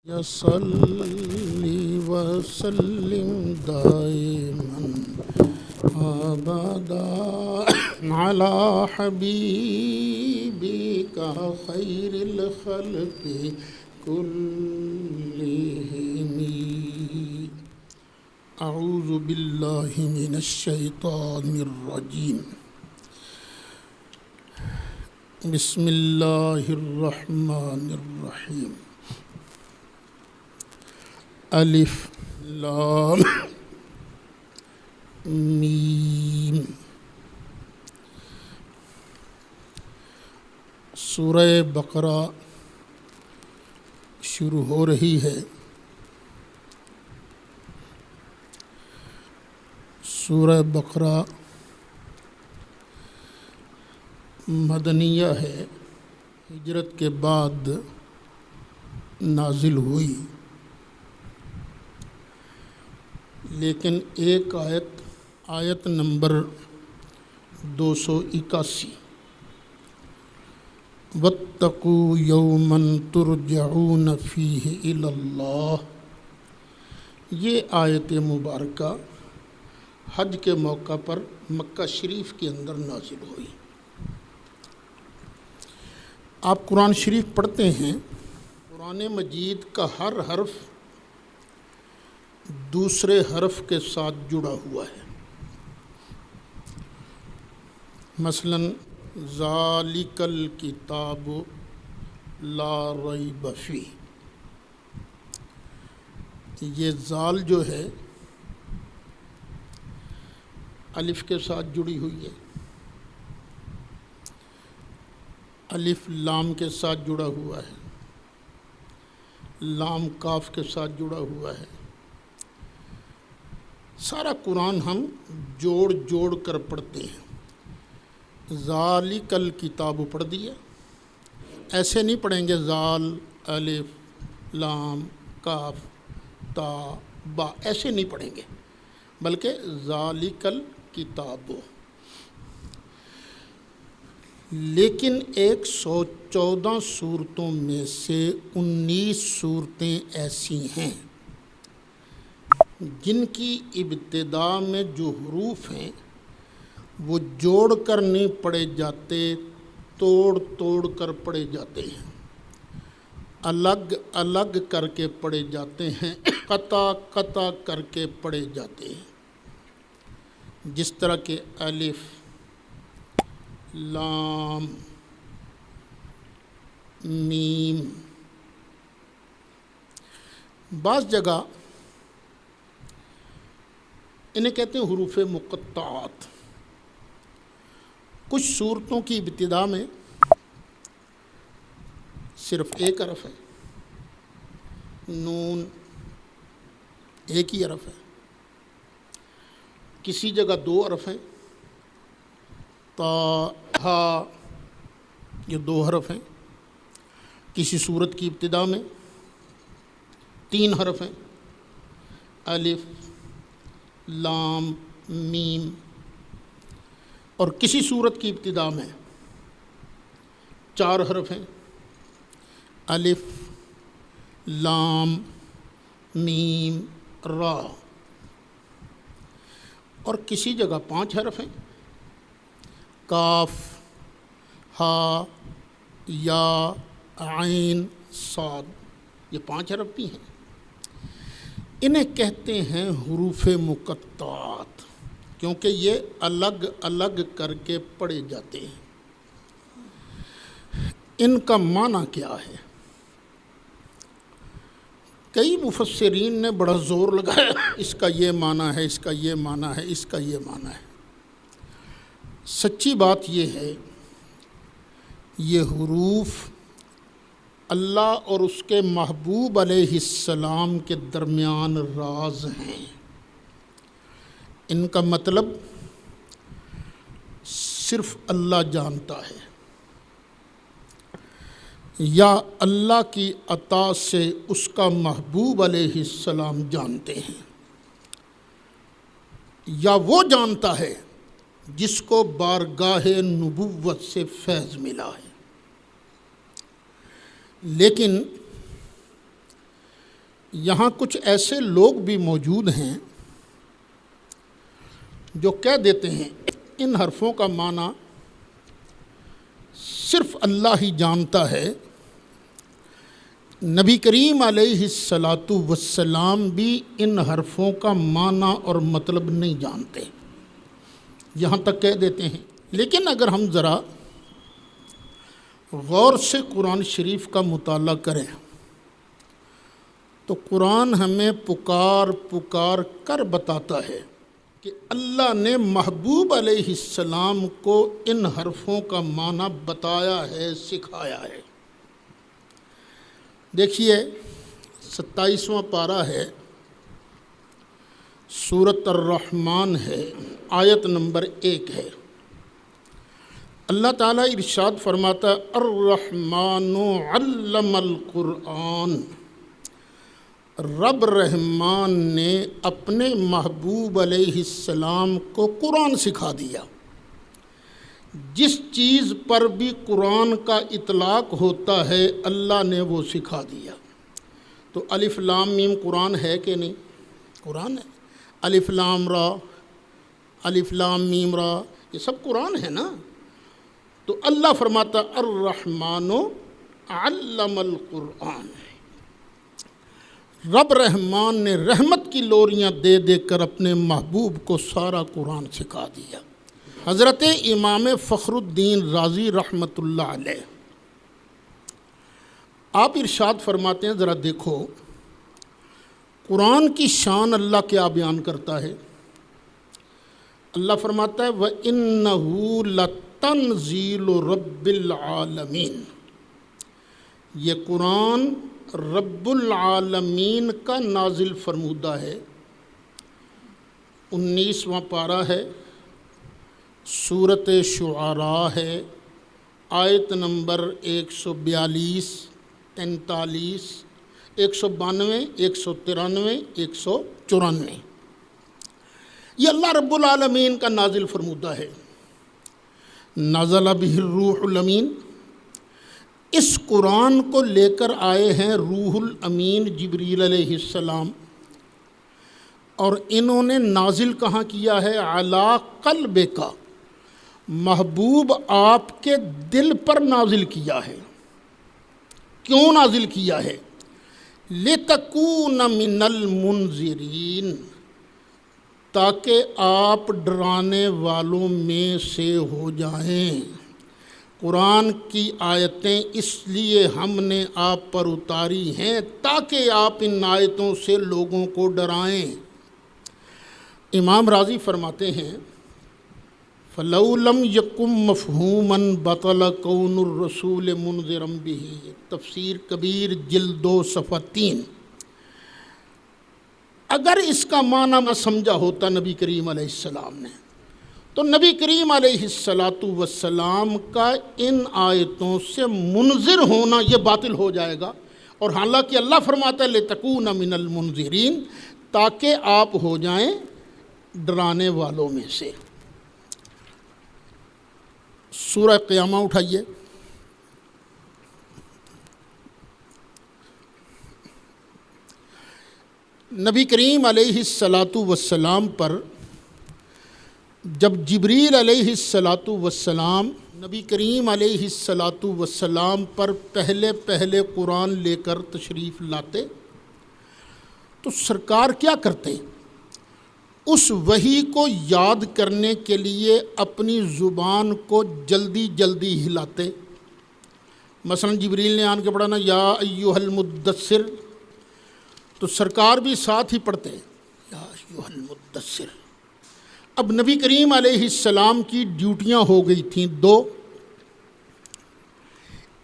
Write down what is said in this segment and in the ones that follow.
صلی وسلم دائما ابدا على حبیبک خیر الخلق كلهم اعوذ باللہ من الشیطان الرجیم بسم اللہ الرحمن الرحیم الف لام میم۔ سورہ بقرہ شروع ہو رہی ہے۔ سورہ بقرہ مدنیہ ہے، ہجرت کے بعد نازل ہوئی، لیکن ایک آیت نمبر 281 وَاتَّقُوا يَوْمًا تُرْجَعُونَ فِيهِ إِلَى اللَّهِ، یہ آیت مبارکہ حج کے موقع پر مکہ شریف کے اندر نازل ہوئی۔ آپ قرآن شریف پڑھتے ہیں، قرآن مجید کا ہر حرف دوسرے حرف کے ساتھ جڑا ہوا ہے۔ مثلا ذالک الکتاب لا ریب فیہ، یہ ذال جو ہے الف کے ساتھ جڑی ہوئی ہے، الف لام کے ساتھ جڑا ہوا ہے، لام کاف کے ساتھ جڑا ہوا ہے۔ سارا قرآن ہم جوڑ جوڑ کر پڑھتے ہیں۔ ذالک الکتاب پڑھ دیا، ایسے نہیں پڑھیں گے ذال الف لام کاف تا با، ایسے نہیں پڑھیں گے، بلکہ ذالک الکتاب۔ لیکن 114 صورتوں میں سے 19 صورتیں ایسی ہیں جن کی ابتدا میں جو حروف ہیں وہ جوڑ کر نہیں پڑھے جاتے، توڑ توڑ کر پڑھے جاتے ہیں، الگ الگ کر کے پڑھے جاتے ہیں، قطع قطع کر کے پڑھے جاتے ہیں۔ جس طرح کہ الف لام میم۔ بعض جگہ انہیں کہتے ہیں حروف مقطعات۔ کچھ صورتوں کی ابتدا میں صرف ایک حرف ہے، نون ایک ہی حرف ہے، کسی جگہ 2 حرف ہیں، تا ہا یہ 2 حرف ہیں، کسی صورت کی ابتدا میں 3 حرف ہیں، الف لام میم، اور کسی صورت کی ابتدا میں 4 حرف ہیں، الف لام میم را، اور کسی جگہ 5 حرف ہیں، کاف ہا یا عین صاد، یہ 5 حرف بھی ہیں۔ انہیں کہتے ہیں حروف مقطعات، کیونکہ یہ الگ الگ کر کے پڑھے جاتے ہیں۔ ان کا معنی کیا ہے؟ کئی مفسرین نے بڑا زور لگایا، اس کا یہ معنی ہے، اس کا یہ معنی ہے، اس کا یہ معنی ہے۔ سچی بات یہ ہے، یہ حروف اللہ اور اس کے محبوب علیہ السلام کے درمیان راز ہیں۔ ان کا مطلب صرف اللہ جانتا ہے، یا اللہ کی عطا سے اس کا محبوب علیہ السلام جانتے ہیں، یا وہ جانتا ہے جس کو بارگاہ نبوت سے فیض ملا ہے۔ لیکن یہاں کچھ ایسے لوگ بھی موجود ہیں جو کہہ دیتے ہیں ان حرفوں کا معنی صرف اللہ ہی جانتا ہے، نبی کریم علیہ الصلاۃ والسلام بھی ان حرفوں کا معنی اور مطلب نہیں جانتے، یہاں تک کہہ دیتے ہیں۔ لیکن اگر ہم ذرا غور سے قرآن شریف کا مطالعہ کریں تو قرآن ہمیں پکار پکار کر بتاتا ہے کہ اللہ نے محبوب علیہ السلام کو ان حرفوں کا معنی بتایا ہے، سکھایا ہے۔ دیکھیے 27واں پارہ ہے، سورۃ الرحمن ہے، آیت نمبر 1 ہے۔ اللہ تعالیٰ ارشاد فرماتا ہے الرحمن علم القرآن، رب رحمان نے اپنے محبوب علیہ السلام کو قرآن سکھا دیا۔ جس چیز پر بھی قرآن کا اطلاق ہوتا ہے اللہ نے وہ سکھا دیا۔ تو الف لام میم قرآن ہے کہ نہیں؟ قرآن ہے۔ الف لام را، الف لام میم را، یہ سب قرآن ہے نا۔ تو اللہ فرماتا الرحمن علم القرآن، رب رحمان نے رحمت کی لوریاں دے دے کر اپنے محبوب کو سارا قرآن سکھا دیا۔ حضرت امام فخر الدین رازی رحمۃ اللہ علیہ آپ ارشاد فرماتے ہیں، ذرا دیکھو قرآن کی شان اللہ کیا بیان کرتا ہے۔ اللہ فرماتا ہے وَإِنَّهُ لَتَنزِيلُ رَبِّ الْعَالَمِينَ، یہ قرآن رب العالمین کا نازل فرمودہ ہے۔ 19واں پارہ ہے، سورۃ شعراء ہے، آیت نمبر 142 43 192 193 194، یہ اللہ رب العالمین کا نازل فرمودہ ہے۔ نزل بہ الروح الامین، اس قرآن کو لے کر آئے ہیں روح الامین جبریل علیہ السلام، اور انہوں نے نازل کہاں کیا ہے؟ علی قلبک، محبوب آپ کے دل پر نازل کیا ہے۔ کیوں نازل کیا ہے؟ لتکون من المنذرین، تاکہ آپ ڈرانے والوں میں سے ہو جائیں۔ قرآن کی آیتیں اس لیے ہم نے آپ پر اتاری ہیں تاکہ آپ ان آیتوں سے لوگوں کو ڈرائیں۔ امام راضی فرماتے ہیں فَلَوْ لَمْ يَكُنْ مَفْهُومًا بَطَلَ كَوْنُ الرَّسُولِ مُنذِرًا بِهِ، تفسیر کبیر جلد 2 صفحہ 3۔ اگر اس کا معنی نہ سمجھا ہوتا نبی کریم علیہ السلام نے تو نبی کریم علیہ الصلاۃ والسلام کا ان آیتوں سے منذر ہونا یہ باطل ہو جائے گا، اور حالانکہ اللہ فرماتا ہے لتکون من المنذرین، تاکہ آپ ہو جائیں ڈرانے والوں میں سے۔ سورہ قیامہ اٹھائیے، نبی کریم علیہ الصلاۃ والسلام پر جب جبریل علیہ الصلاۃ والسلام نبی کریم علیہ الصلاۃ والسلام پر پہلے قرآن لے کر تشریف لاتے تو سرکار کیا کرتے؟ اس وحی کو یاد کرنے کے لیے اپنی زبان کو جلدی جلدی ہلاتے۔ مثلا جبریل نے آن کے پڑھانا یا ایھا المدثر، تو سرکار بھی ساتھ ہی پڑھتے یا ایھا المدثر۔ اب نبی کریم علیہ السلام کی ڈیوٹیاں ہو گئی تھیں 2،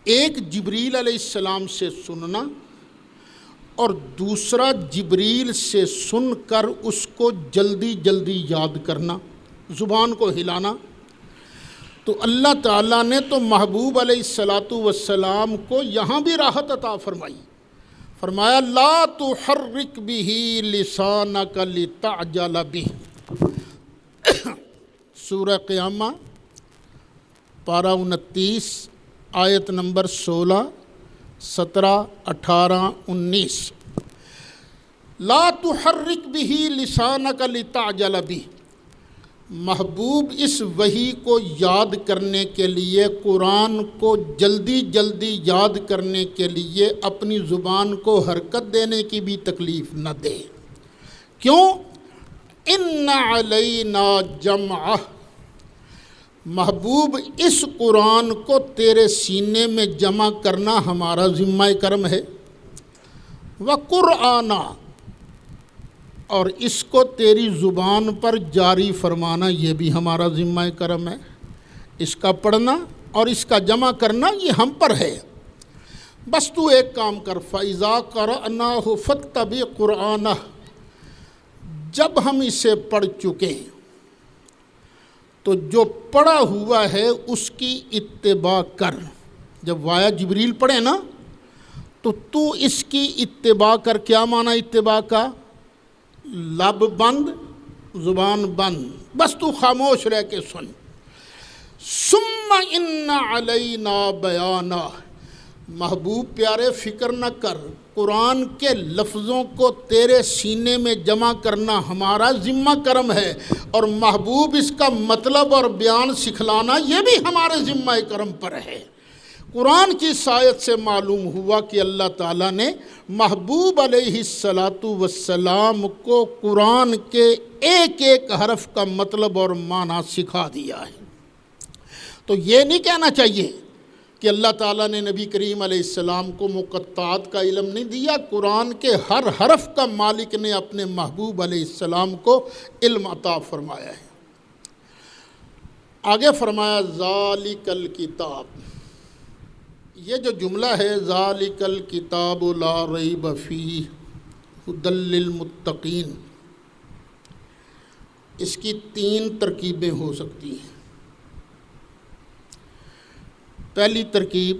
ایک جبریل علیہ السلام سے سننا اور دوسرا جبریل سے سن کر اس کو جلدی جلدی یاد کرنا، زبان کو ہلانا۔ تو اللہ تعالیٰ نے تو محبوب علیہ الصلاۃ والسلام کو یہاں بھی راحت عطا فرمائی، فرمایا لا تحرک بہ لسانک لتعجل بہ۔ سورہ قیامہ پارہ 29 آیت نمبر 16 17 18 19۔ لا تحرک بہ لسانک لتعجل بہ، محبوب اس وحی کو یاد کرنے کے لیے، قرآن کو جلدی جلدی یاد کرنے کے لیے اپنی زبان کو حرکت دینے کی بھی تکلیف نہ دے۔ کیوں؟ ان علینا جمعہ، محبوب اس قرآن کو تیرے سینے میں جمع کرنا ہمارا ذمہ کرم ہے، وقرآنہ، اور اس کو تیری زبان پر جاری فرمانا یہ بھی ہمارا ذمہ کرم ہے۔ اس کا پڑھنا اور اس کا جمع کرنا یہ ہم پر ہے۔ بس تو ایک کام کر، فَإِذَا قَرَأْنَاهُ فَاتَّبِعْ قُرْآنَهُ، جب ہم اسے پڑھ چکے تو جو پڑھا ہوا ہے اس کی اتباع کر۔ جب وایا جبریل پڑھے نا تو اس کی اتباع کر۔ کیا معنی اتباع کا؟ لب بند، زبان بند، بس تو خاموش رہ کے سن۔ ثم ان علینا بیانہ، محبوب پیارے فکر نہ کر، قرآن کے لفظوں کو تیرے سینے میں جمع کرنا ہمارا ذمہ کرم ہے، اور محبوب اس کا مطلب اور بیان سکھلانا یہ بھی ہمارے ذمہ کرم پر ہے۔ قرآن کی آیت سے معلوم ہوا کہ اللہ تعالیٰ نے محبوب علیہ السلام کو قرآن کے ایک ایک حرف کا مطلب اور معنی سکھا دیا ہے۔ تو یہ نہیں کہنا چاہیے کہ اللہ تعالیٰ نے نبی کریم علیہ السلام کو مقطعات کا علم نہیں دیا، قرآن کے ہر حرف کا مالک نے اپنے محبوب علیہ السلام کو علم عطا فرمایا ہے۔ آگے فرمایا ذالک الکتاب، یہ جو جملہ ہے ذالک الکتاب لا ریب فیہ ھدی للمتقین، اس کی 3 ترکیبیں ہو سکتی ہیں۔ پہلی ترکیب،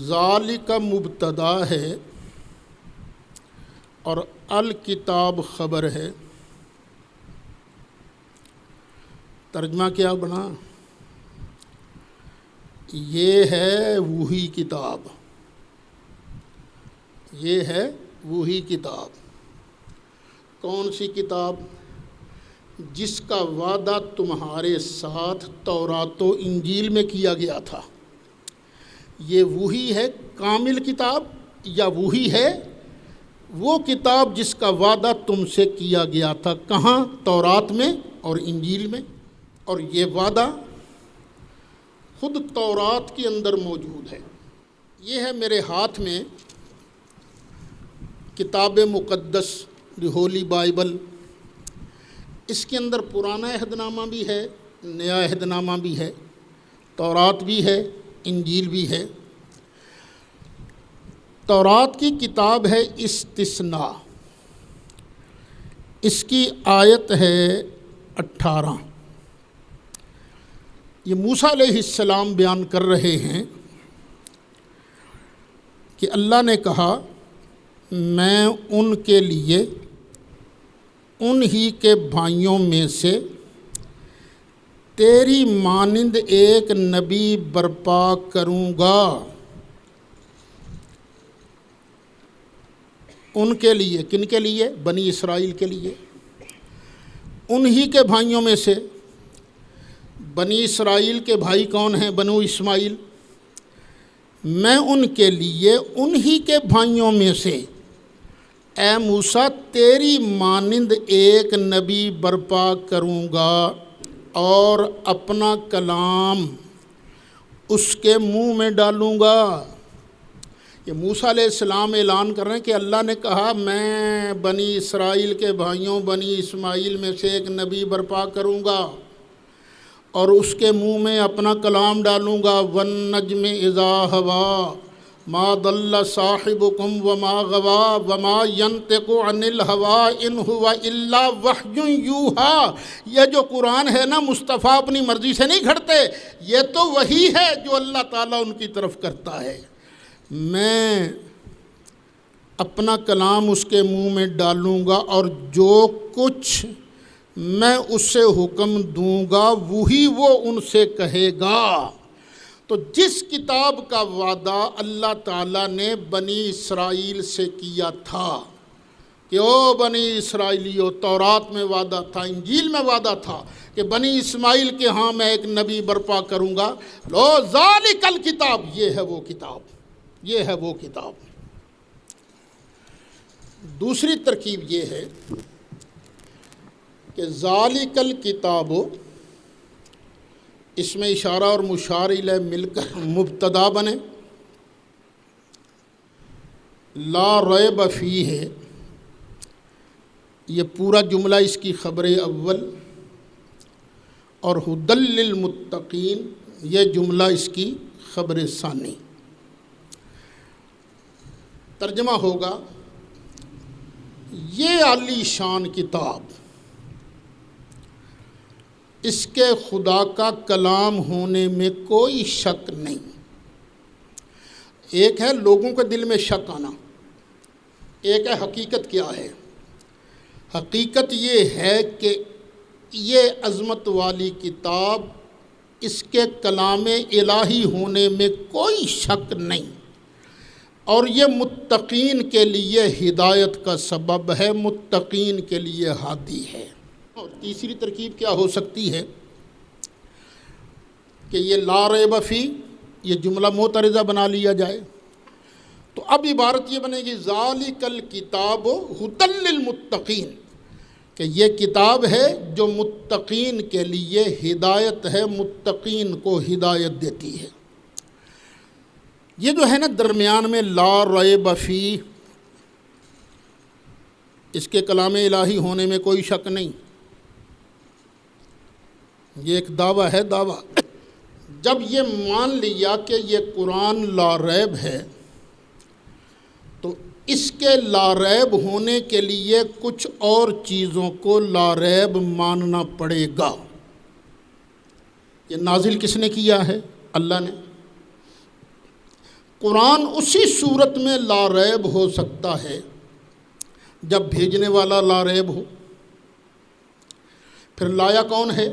ذالک مبتدا ہے اور الکتاب خبر ہے۔ ترجمہ کیا بنا؟ یہ ہے وہی کتاب، یہ ہے وہی کتاب۔ کون سی کتاب؟ جس کا وعدہ تمہارے ساتھ تورات و انجیل میں کیا گیا تھا۔ یہ وہی ہے کامل کتاب، یا وہی ہے وہ کتاب جس کا وعدہ تم سے کیا گیا تھا؟ کہاں؟ تورات میں اور انجیل میں۔ اور یہ وعدہ خود تورات کے اندر موجود ہے۔ یہ ہے میرے ہاتھ میں کتاب مقدس، دی ہولی بائبل۔ اس کے اندر پرانا عہد نامہ بھی ہے، نیا عہد نامہ بھی ہے، تورات بھی ہے، انجیل بھی ہے۔ تورات کی کتاب ہے استثناء، اس کی آیت ہے 18۔ یہ موسیٰ علیہ السلام بیان کر رہے ہیں کہ اللہ نے کہا میں ان کے لیے انہی کے بھائیوں میں سے تیری مانند ایک نبی برپا کروں گا۔ ان کے لیے، کن کے لیے؟ بنی اسرائیل کے لیے۔ انہی کے بھائیوں میں سے، بنی اسرائیل کے بھائی کون ہیں؟ بنو اسماعیل۔ میں ان کے لیے انہی کے بھائیوں میں سے اے موسیٰ تیری مانند ایک نبی برپا کروں گا اور اپنا کلام اس کے منہ میں ڈالوں گا۔ یہ موسیٰ علیہ السلام اعلان کر رہے ہیں کہ اللہ نے کہا میں بنی اسرائیل کے بھائیوں بنی اسماعیل میں سے ایک نبی برپا کروں گا اور اس کے منہ میں اپنا کلام ڈالوں گا۔ وَالنَّجْمِ إِذَا هَوَىٰ مَا ضَلَّ صَاحِبُكُمْ وَمَا غَوَىٰ وَمَا يَنطِقُ عَنِ الْهَوَىٰ إِنْ هُوَ إِلَّا وَحْيٌ يُوحَىٰ۔ یہ جو قرآن ہے نا، مصطفیٰ اپنی مرضی سے نہیں گھڑتے، یہ تو وہی ہے جو اللہ تعالیٰ ان کی طرف کرتا ہے۔ میں اپنا کلام اس کے منہ میں ڈالوں گا اور جو کچھ میں اسے حکم دوں گا وہی وہ ان سے کہے گا۔ تو جس کتاب کا وعدہ اللہ تعالیٰ نے بنی اسرائیل سے کیا تھا کہ او بنی اسرائیلیو، تورات میں وعدہ تھا، انجیل میں وعدہ تھا کہ بنی اسماعیل کے ہاں میں ایک نبی برپا کروں گا، لو ذالک الکتاب، یہ ہے وہ کتاب، یہ ہے وہ کتاب۔ دوسری ترکیب یہ ہے کہ ذالک الکتاب، اس میں اشارہ اور مشار الیہ مل کر مبتدا بنے، لا ریب فیہ ہے، یہ پورا جملہ اس کی خبر اول، اور ھدی للمتقین یہ جملہ اس کی خبر ثانی۔ ترجمہ ہوگا یہ عالی شان کتاب، اس کے خدا کا کلام ہونے میں کوئی شک نہیں۔ ایک ہے لوگوں کے دل میں شک آنا، ایک ہے حقیقت کیا ہے۔ حقیقت یہ ہے کہ یہ عظمت والی کتاب، اس کے کلام الہی ہونے میں کوئی شک نہیں، اور یہ متقین کے لیے ہدایت کا سبب ہے، متقین کے لیے ہادی ہے۔ اور تیسری ترکیب کیا ہو سکتی ہے کہ یہ لا ریب فی یہ جملہ معترضہ بنا لیا جائے، تو اب عبارت یہ بنے گی ذالک الکتاب ھدی للمتقین، کہ یہ کتاب ہے جو متقین کے لیے ہدایت ہے، متقین کو ہدایت دیتی ہے۔ یہ جو ہے نا درمیان میں لا ریب فی، اس کے کلام الہی ہونے میں کوئی شک نہیں، یہ ایک دعویٰ ہے، دعویٰ۔ جب یہ مان لیا کہ یہ قرآن لا ریب ہے، تو اس کے لا ریب ہونے کے لیے کچھ اور چیزوں کو لا ریب ماننا پڑے گا۔ یہ نازل کس نے کیا ہے؟ اللہ نے۔ قرآن اسی صورت میں لا ریب ہو سکتا ہے جب بھیجنے والا لا ریب ہو۔ پھر لایا کون ہے؟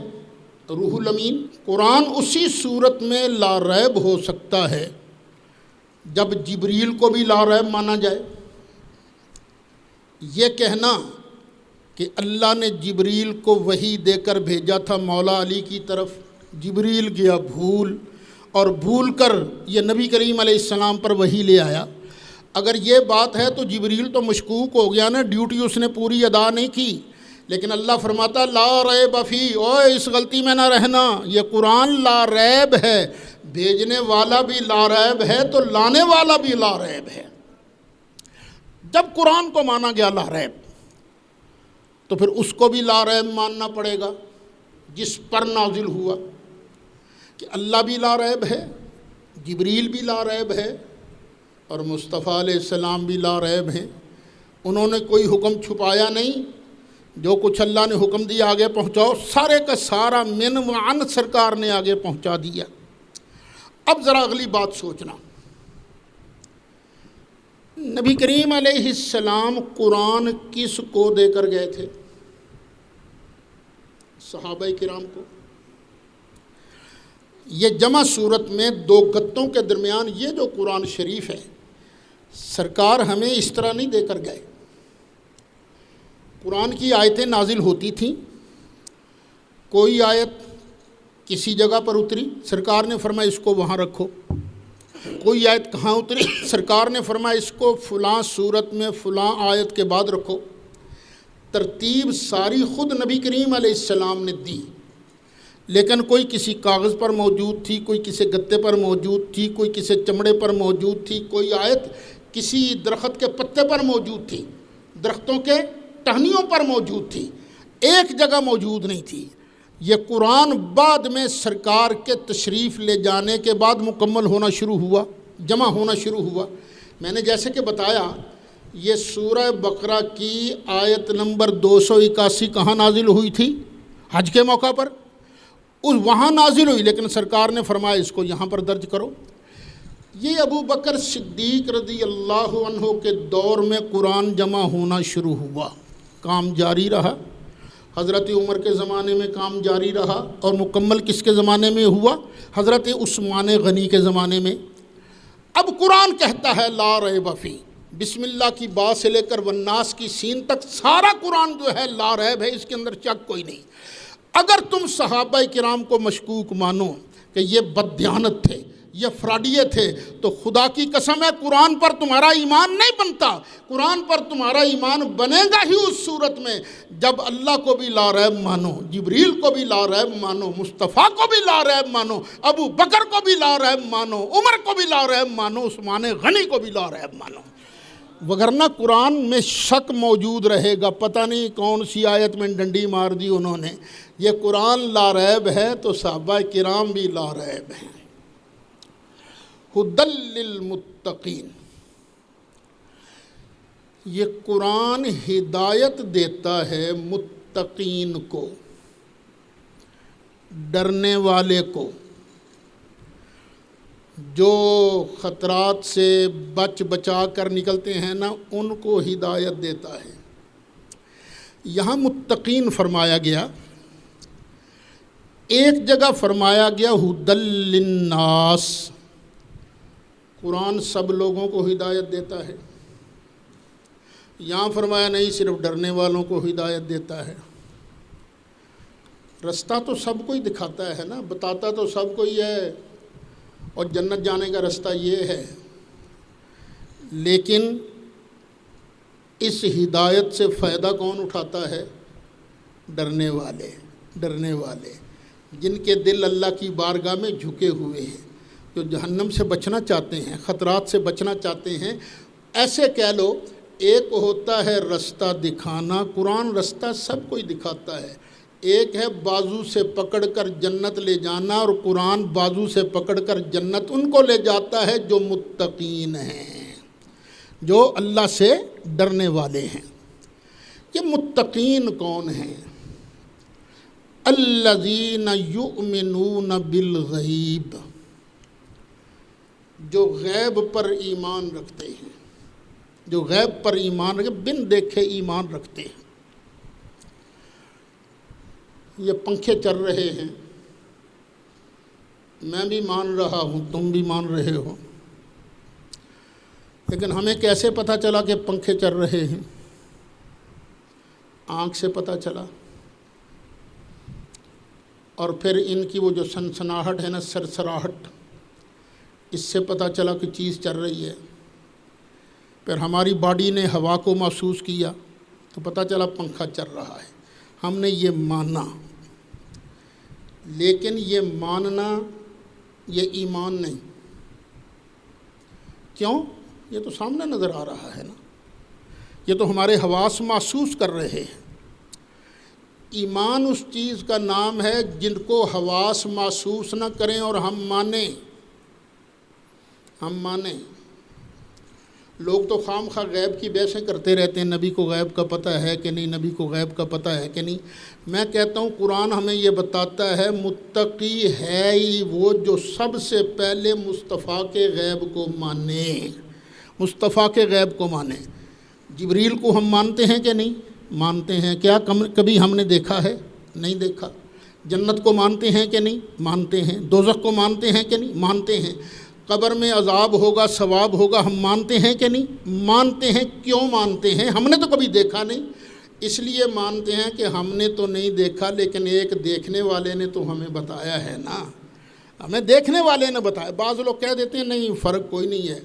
روح الامین۔ قرآن اسی صورت میں لا ریب ہو سکتا ہے جب جبریل کو بھی لا ریب مانا جائے۔ یہ کہنا کہ اللہ نے جبریل کو وحی دے کر بھیجا تھا مولا علی کی طرف، جبریل گیا بھول، اور بھول کر یہ نبی کریم علیہ السلام پر وحی لے آیا، اگر یہ بات ہے تو جبریل تو مشکوک ہو گیا نا، ڈیوٹی اس نے پوری ادا نہیں کی۔ لیکن اللہ فرماتا لا ریب فی، اوے اس غلطی میں نہ رہنا، یہ قرآن لا ریب ہے، بھیجنے والا بھی لا ریب ہے تو لانے والا بھی لا ریب ہے۔ جب قرآن کو مانا گیا لا ریب، تو پھر اس کو بھی لا ریب ماننا پڑے گا جس پر نازل ہوا، کہ اللہ بھی لا ریب ہے، جبریل بھی لا ریب ہے، اور مصطفیٰ علیہ السلام بھی لا ریب ہیں۔ انہوں نے کوئی حکم چھپایا نہیں، جو کچھ اللہ نے حکم دیا آگے پہنچاؤ، سارے کا سارا من وعن سرکار نے آگے پہنچا دیا۔ اب ذرا اگلی بات سوچنا، نبی کریم علیہ السلام قرآن کس کو دے کر گئے تھے؟ صحابہ کرام کو۔ یہ جمع صورت میں دو گتوں کے درمیان یہ جو قرآن شریف ہے، سرکار ہمیں اس طرح نہیں دے کر گئے۔ قرآن کی آیتیں نازل ہوتی تھیں، کوئی آیت کسی جگہ پر اتری، سرکار نے فرمایا اس کو وہاں رکھو۔ کوئی آیت کہاں اتری، سرکار نے فرمایا اس کو فلاں صورت میں فلاں آیت کے بعد رکھو۔ ترتیب ساری خود نبی کریم علیہ السلام نے دی، لیکن کوئی کسی کاغذ پر موجود تھی، کوئی کسی گتے پر موجود تھی، کوئی کسی چمڑے پر موجود تھی، کوئی آیت کسی درخت کے پتے پر موجود تھی، درختوں کے ٹہنیوں پر موجود تھی، ایک جگہ موجود نہیں تھی۔ یہ قرآن بعد میں سرکار کے تشریف لے جانے کے بعد مکمل ہونا شروع ہوا، جمع ہونا شروع ہوا۔ میں نے جیسے کہ بتایا، یہ سورہ بقرہ کی آیت نمبر 281 کہاں نازل ہوئی تھی؟ حج کے موقع پر، وہاں نازل ہوئی، لیکن سرکار نے فرمایا اس کو یہاں پر درج کرو۔ یہ ابو بکر صدیق رضی اللہ عنہ کے دور میں قرآن جمع ہونا شروع ہوا، کام جاری رہا۔ حضرت عمر کے زمانے میں کام جاری رہا اور مکمل کس کے زمانے میں ہوا؟ حضرت عثمان غنی کے زمانے میں۔ اب قرآن کہتا ہے لا ریب فی، بسم اللہ کی با سے لے کر والناس کی سین تک سارا قرآن جو ہے لا ریب ہے، اس کے اندر شک کوئی نہیں۔ اگر تم صحابہ کرام کو مشکوک مانو کہ یہ بددیانت تھے، یہ فراڈیے تھے، تو خدا کی قسم ہے قرآن پر تمہارا ایمان نہیں بنتا۔ قرآن پر تمہارا ایمان بنے گا ہی اس صورت میں جب اللہ کو بھی لا ریب مانو، جبریل کو بھی لا ریب مانو، مصطفیٰ کو بھی لا ریب مانو، ابو بکر کو بھی لا ریب مانو، عمر کو بھی لا ریب مانو، عثمان غنی کو بھی لا ریب مانو۔ وگرنہ قرآن میں شک موجود رہے گا، پتہ نہیں کون سی آیت میں ڈنڈی مار دی انہوں نے۔ یہ قرآن لا ریب ہے تو صحابہ کرام بھی لا ریب ہیں۔ ہدی للمتقین، یہ قرآن ہدایت دیتا ہے متقین کو، ڈرنے والے کو، جو خطرات سے بچا کر نکلتے ہیں نا، ان کو ہدایت دیتا ہے۔ یہاں متقین فرمایا گیا، ایک جگہ فرمایا گیا ہدی للناس، قرآن سب لوگوں کو ہدایت دیتا ہے۔ یہاں فرمایا نہیں، صرف ڈرنے والوں کو ہدایت دیتا ہے۔ رستہ تو سب کو ہی دکھاتا ہے نا، بتاتا تو سب کو ہی ہے، اور جنت جانے کا رستہ یہ ہے، لیکن اس ہدایت سے فائدہ کون اٹھاتا ہے؟ ڈرنے والے جن کے دل اللہ کی بارگاہ میں جھکے ہوئے ہیں، جو جہنم سے بچنا چاہتے ہیں، خطرات سے بچنا چاہتے ہیں۔ ایسے کہہ لو، ایک ہوتا ہے رستہ دکھانا، قرآن رستہ سب کو ہی دکھاتا ہے۔ ایک ہے بازو سے پکڑ کر جنت لے جانا، اور قرآن بازو سے پکڑ کر جنت ان کو لے جاتا ہے جو متقین ہیں، جو اللہ سے ڈرنے والے ہیں۔ یہ متقین کون ہیں؟ الذین یؤمنون بالغیب، جو غیب پر ایمان رکھتے ہیں، جو غیب پر ایمان رکھتے، بن دیکھے ایمان رکھتے ہیں۔ یہ پنکھے چل رہے ہیں، میں بھی مان رہا ہوں، تم بھی مان رہے ہو، لیکن ہمیں کیسے پتہ چلا کہ پنکھے چل رہے ہیں؟ آنکھ سے پتہ چلا، اور پھر ان کی وہ جو سنسناہٹ ہے نا، سرسراہٹ، اس سے پتہ چلا کہ چیز چل رہی ہے۔ پھر ہماری باڈی نے ہوا کو محسوس کیا تو پتہ چلا پنکھا چل رہا ہے، ہم نے یہ مانا۔ لیکن یہ ماننا یہ ایمان نہیں۔ کیوں؟ یہ تو سامنے نظر آ رہا ہے نا، یہ تو ہمارے حواس محسوس کر رہے ہیں۔ ایمان اس چیز کا نام ہے جن کو حواس محسوس نہ کریں اور ہم مانیں۔ لوگ تو خام خواہ غیب کی بحثیں کرتے رہتے ہیں، نبی کو غیب کا پتہ ہے کہ نہیں، نبی کو غیب کا پتہ ہے کہ نہیں۔ میں کہتا ہوں قرآن ہمیں یہ بتاتا ہے متقی ہے ہی وہ جو سب سے پہلے مصطفیٰ کے غیب کو مانے، مصطفیٰ کے غیب کو مانے۔ جبریل کو ہم مانتے ہیں کہ نہیں؟ مانتے ہیں۔ کیا کبھی ہم نے دیکھا ہے؟ نہیں دیکھا۔ جنت کو مانتے ہیں کہ نہیں؟ مانتے ہیں۔ دوزخ کو مانتے ہیں کہ نہیں؟ مانتے ہیں۔ قبر میں عذاب ہوگا، ثواب ہوگا، ہم مانتے ہیں کہ نہیں؟ مانتے ہیں۔ کیوں مانتے ہیں؟ ہم نے تو کبھی دیکھا نہیں، اس لیے مانتے ہیں کہ ہم نے تو نہیں دیکھا، لیکن ایک دیکھنے والے نے تو ہمیں بتایا ہے نا، ہمیں دیکھنے والے نے بتایا۔ بعض لوگ کہہ دیتے ہیں نہیں فرق کوئی نہیں ہے،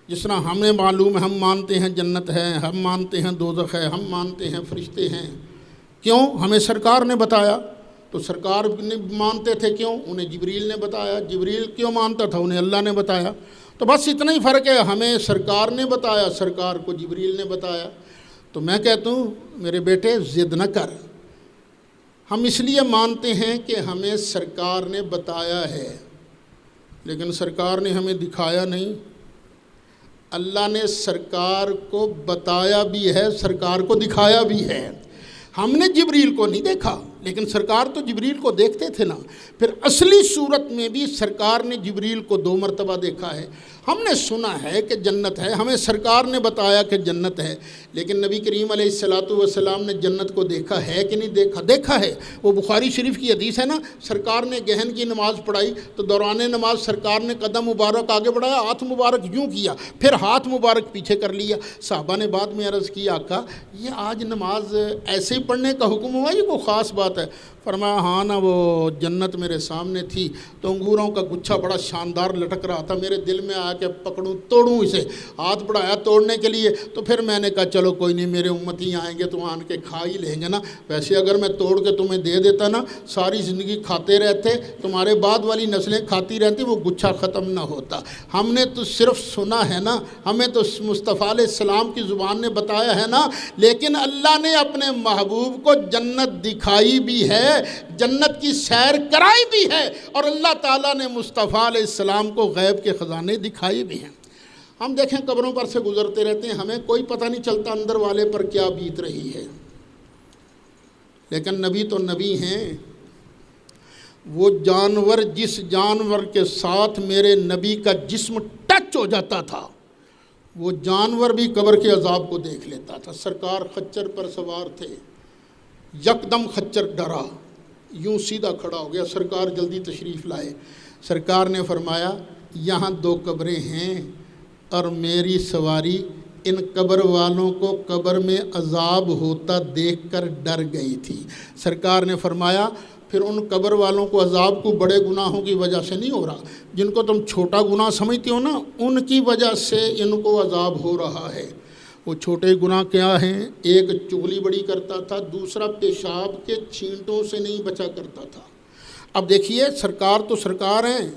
جس طرح ہمیں معلوم ہے، ہم مانتے ہیں جنت ہے، ہم مانتے ہیں دوزخ ہے، ہم مانتے ہیں فرشتے ہیں۔ کیوں؟ ہمیں سرکار نے بتایا۔ تو سرکار نے مانتے تھے، کیوں؟ انہیں جبریل نے بتایا۔ جبریل کیوں مانتا تھا؟ انہیں اللہ نے بتایا۔ تو بس اتنا ہی فرق ہے، ہمیں سرکار نے بتایا، سرکار کو جبریل نے بتایا۔ تو میں کہتا ہوں میرے بیٹے ضد نہ کر، ہم اس لیے مانتے ہیں کہ ہمیں سرکار نے بتایا ہے، لیکن سرکار نے ہمیں دکھایا نہیں۔ اللہ نے سرکار کو بتایا بھی ہے، سرکار کو دکھایا بھی ہے۔ ہم نے جبریل کو نہیں دیکھا، لیکن سرکار تو جبریل کو دیکھتے تھے نا. پھر اصلی صورت میں بھی سرکار نے جبریل کو 2 مرتبہ دیکھا ہے. ہم نے سنا ہے کہ جنت ہے، ہمیں سرکار نے بتایا کہ جنت ہے، لیکن نبی کریم علیہ الصلاۃ والسلام نے جنت کو دیکھا ہے کہ نہیں دیکھا؟ دیکھا ہے. وہ بخاری شریف کی حدیث ہے نا، سرکار نے گہن کی نماز پڑھائی تو دوران نماز سرکار نے قدم مبارک آگے بڑھایا، ہاتھ مبارک یوں کیا، پھر ہاتھ مبارک پیچھے کر لیا. صحابہ نے بعد میں عرض کی آقا یہ آج نماز ایسے ہی پڑھنے کا حکم ہوا، یہ کوئی خاص بات ہے؟ فرمایا ہاں نا، وہ جنت میرے سامنے تھی تو انگوروں کا گچھا بڑا شاندار لٹک رہا تھا، میرے دل میں آیا کہ پکڑوں توڑوں اسے. ہاتھ بڑھایا توڑنے کے لیے تو پھر میں نے کہا چلو کوئی نہیں، میرے امتی آئیں گے تو آن کے کھا ہی لیں گے نا. ویسے اگر میں توڑ کے تمہیں دے دیتا نا، ساری زندگی کھاتے رہتے، تمہارے بعد والی نسلیں کھاتی رہتی، وہ گچھا ختم نہ ہوتا. ہم نے تو صرف سنا ہے نا، ہمیں تو مصطفیٰ علیہ السلام کی زبان نے بتایا ہے نا، لیکن اللہ نے اپنے محبوب کو جنت دکھائی بھی ہے، جنت کی سیر کرائی بھی ہے، اور اللہ تعالیٰ نے مصطفیٰ علیہ السلام کو غیب کے خزانے دکھائے بھی ہیں. ہم دیکھیں قبروں پر سے گزرتے رہتے ہیں، ہمیں کوئی پتہ نہیں چلتا اندر والے پر کیا بیت رہی ہے، لیکن نبی تو نبی ہیں. وہ جانور، جس جانور کے ساتھ میرے نبی کا جسم ٹچ ہو جاتا تھا، وہ جانور بھی قبر کے عذاب کو دیکھ لیتا تھا. سرکار خچر پر سوار تھے، یکدم خچر ڈرا، یوں سیدھا کھڑا ہو گیا. سرکار جلدی تشریف لائے. سرکار نے فرمایا یہاں 2 قبریں ہیں اور میری سواری ان قبر والوں کو قبر میں عذاب ہوتا دیکھ کر ڈر گئی تھی. سرکار نے فرمایا پھر ان قبر والوں کو عذاب کو بڑے گناہوں کی وجہ سے نہیں ہو رہا، جن کو تم چھوٹا گناہ سمجھتے ہو نا، ان کی وجہ سے ان کو عذاب ہو رہا ہے. وہ چھوٹے گناہ کیا ہیں؟ ایک چغلی بڑی کرتا تھا، دوسرا پیشاب کے چھینٹوں سے نہیں بچا کرتا تھا. اب دیکھیے سرکار تو سرکار ہیں،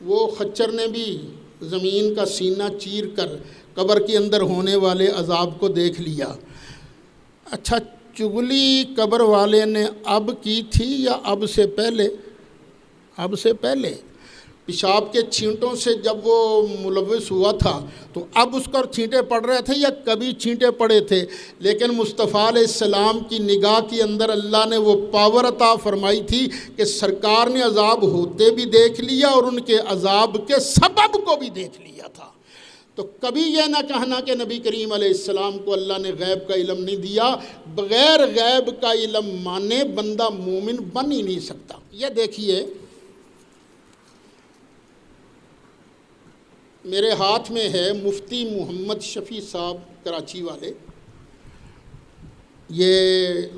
وہ خچر نے بھی زمین کا سینہ چیر کر قبر کے اندر ہونے والے عذاب کو دیکھ لیا. اچھا چغلی قبر والے نے اب کی تھی یا اب سے پہلے؟ اب سے پہلے. پیشاب کے چھینٹوں سے جب وہ ملوث ہوا تھا تو اب اس پر چھینٹے پڑ رہے تھے یا کبھی چھینٹے پڑے تھے؟ لیکن مصطفیٰ علیہ السلام کی نگاہ کے اندر اللہ نے وہ پاور عطا فرمائی تھی کہ سرکار نے عذاب ہوتے بھی دیکھ لیا اور ان کے عذاب کے سبب کو بھی دیکھ لیا تھا. تو کبھی یہ نہ کہنا کہ نبی کریم علیہ السلام کو اللہ نے غیب کا علم نہیں دیا. بغیر غیب کا علم مانے بندہ مومن بن ہی نہیں سکتا. یہ دیکھیے میرے ہاتھ میں ہے مفتی محمد شفیع صاحب کراچی والے. یہ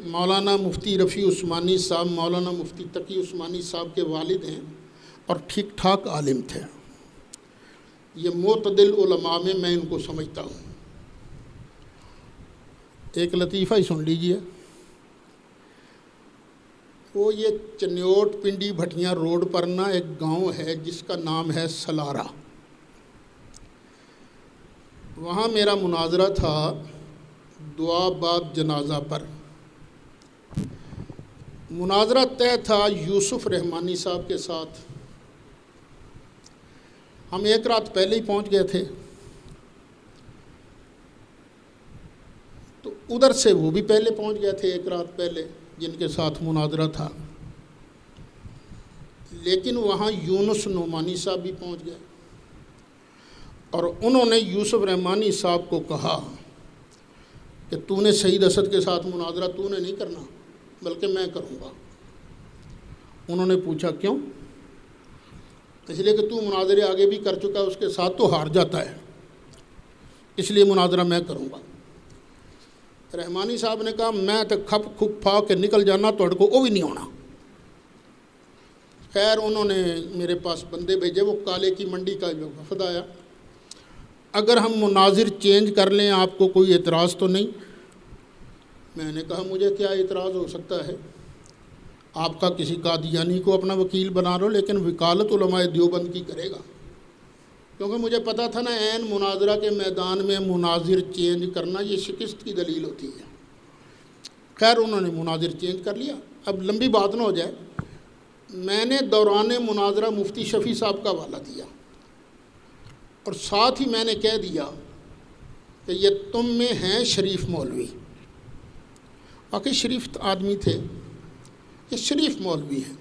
مولانا مفتی رفیع عثمانی صاحب، مولانا مفتی تقی عثمانی صاحب کے والد ہیں اور ٹھیک ٹھاک عالم تھے. یہ معتدل علماء میں ان کو سمجھتا ہوں. ایک لطیفہ ہی سن لیجئے. وہ یہ چنیوٹ پنڈی بھٹیاں روڈ پر نا ایک گاؤں ہے جس کا نام ہے سلارہ. وہاں میرا مناظرہ تھا دعا بعد جنازہ پر. مناظرہ طے تھا یوسف رحمانی صاحب کے ساتھ. ہم ایک رات پہلے ہی پہنچ گئے تھے تو ادھر سے وہ بھی پہلے پہنچ گئے تھے ایک رات پہلے جن کے ساتھ مناظرہ تھا. لیکن وہاں یونس نعمانی صاحب بھی پہنچ گئے اور انہوں نے یوسف رحمانی صاحب کو کہا کہ تو نے سعید اسد کے ساتھ مناظرہ تو نے نہیں کرنا بلکہ میں کروں گا. انہوں نے پوچھا کیوں؟ اس لیے کہ تو مناظرے آگے بھی کر چکا اس کے ساتھ تو ہار جاتا ہے، اس لیے مناظرہ میں کروں گا. رحمانی صاحب نے کہا میں تو کھپ کھپ پھا کے نکل جانا توڑ کو وہ بھی نہیں ہونا. خیر انہوں نے میرے پاس بندے بھیجے، وہ کالے کی منڈی کا وفد آیا. اگر ہم مناظر چینج کر لیں آپ کو کوئی اعتراض تو نہیں؟ میں نے کہا مجھے کیا اعتراض ہو سکتا ہے، آپ کا کسی قادیانی کو اپنا وکیل بنا لو، لیکن وکالت علماء دیوبند کی کرے گا. کیونکہ مجھے پتا تھا نا عین مناظرہ کے میدان میں مناظر چینج کرنا یہ شکست کی دلیل ہوتی ہے. خیر انہوں نے مناظر چینج کر لیا. اب لمبی بات نہ ہو جائے، میں نے دوران مناظرہ مفتی شفیع صاحب کا حوالہ دیا اور ساتھ ہی میں نے کہہ دیا کہ یہ تم میں ہیں شریف مولوی. واقعی شریف آدمی تھے یہ شریف مولوی ہیں،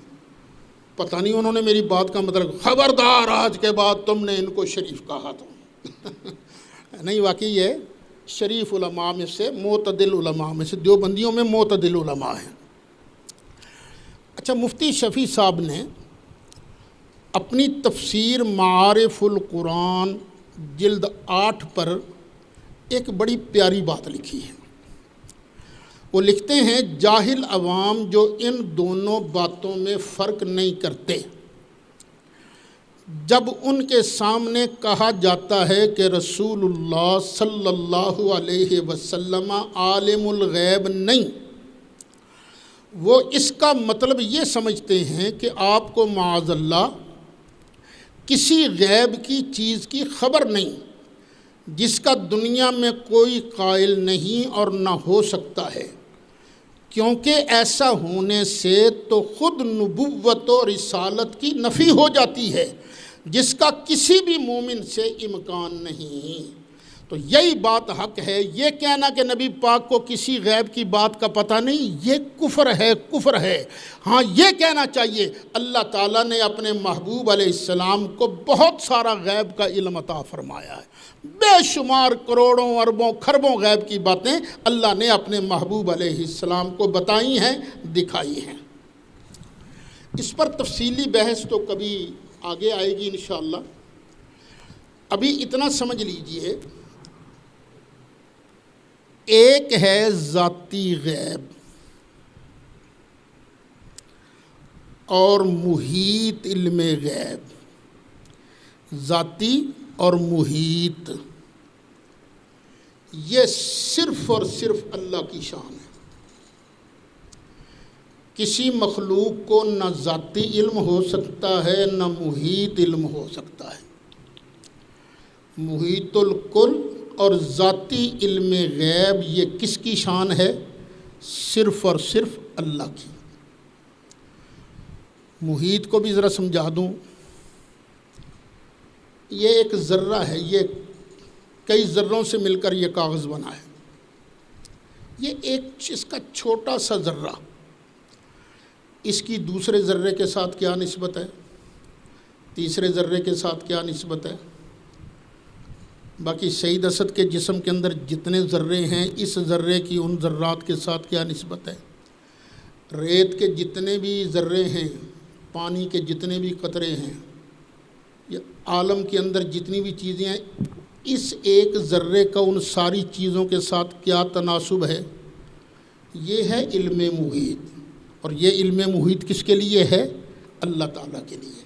پتہ نہیں انہوں نے میری بات کا مطلب خبردار آج کے بعد تم نے ان کو شریف کہا تھا نہیں، واقعی یہ شریف علماء میں سے، معتدل علماء میں سے، دیوبندیوں میں معتدل علماء ہیں۔ اچھا، مفتی شفیع صاحب نے اپنی تفسیر معارف القرآن جلد 8 پر ایک بڑی پیاری بات لکھی ہے۔ وہ لکھتے ہیں، جاہل عوام جو ان دونوں باتوں میں فرق نہیں کرتے، جب ان کے سامنے کہا جاتا ہے کہ رسول اللہ صلی اللہ علیہ وسلم عالم الغیب نہیں، وہ اس کا مطلب یہ سمجھتے ہیں کہ آپ کو معاذ اللہ کسی غیب کی چیز کی خبر نہیں، جس کا دنیا میں کوئی قائل نہیں اور نہ ہو سکتا ہے، کیونکہ ایسا ہونے سے تو خود نبوت و رسالت کی نفی ہو جاتی ہے، جس کا کسی بھی مومن سے امکان نہیں۔ تو یہی بات حق ہے۔ یہ کہنا کہ نبی پاک کو کسی غیب کی بات کا پتہ نہیں، یہ کفر ہے، کفر ہے۔ ہاں، یہ کہنا چاہیے اللہ تعالیٰ نے اپنے محبوب علیہ السلام کو بہت سارا غیب کا علم عطا فرمایا ہے، بے شمار کروڑوں اربوں خربوں غیب کی باتیں اللہ نے اپنے محبوب علیہ السلام کو بتائی ہیں، دکھائی ہیں۔ اس پر تفصیلی بحث تو کبھی آگے آئے گی انشاءاللہ۔ ابھی اتنا سمجھ لیجئے، ایک ہے ذاتی غیب اور محیط علم غیب۔ ذاتی اور محیط یہ صرف اور صرف اللہ کی شان ہے۔ کسی مخلوق کو نہ ذاتی علم ہو سکتا ہے، نہ محیط علم ہو سکتا ہے۔ محیط الکل اور ذاتی علم غیب یہ کس کی شان ہے؟ صرف اور صرف اللہ کی۔ محیط کو بھی ذرا سمجھا دوں۔ یہ ایک ذرہ ہے، یہ کئی ذروں سے مل کر یہ کاغذ بنا ہے۔ یہ ایک اس کا چھوٹا سا ذرہ، اس کی دوسرے ذرے کے ساتھ کیا نسبت ہے، تیسرے ذرے کے ساتھ کیا نسبت ہے، باقی سعید اسد کے جسم کے اندر جتنے ذرے ہیں اس ذرے کی ان ذرات کے ساتھ کیا نسبت ہے، ریت کے جتنے بھی ذرے ہیں، پانی کے جتنے بھی قطرے ہیں، یہ عالم کے اندر جتنی بھی چیزیں ہیں، اس ایک ذرے کا ان ساری چیزوں کے ساتھ کیا تناسب ہے؟ یہ ہے علم محیط۔ اور یہ علم محیط کس کے لیے ہے؟ اللہ تعالیٰ کے لیے۔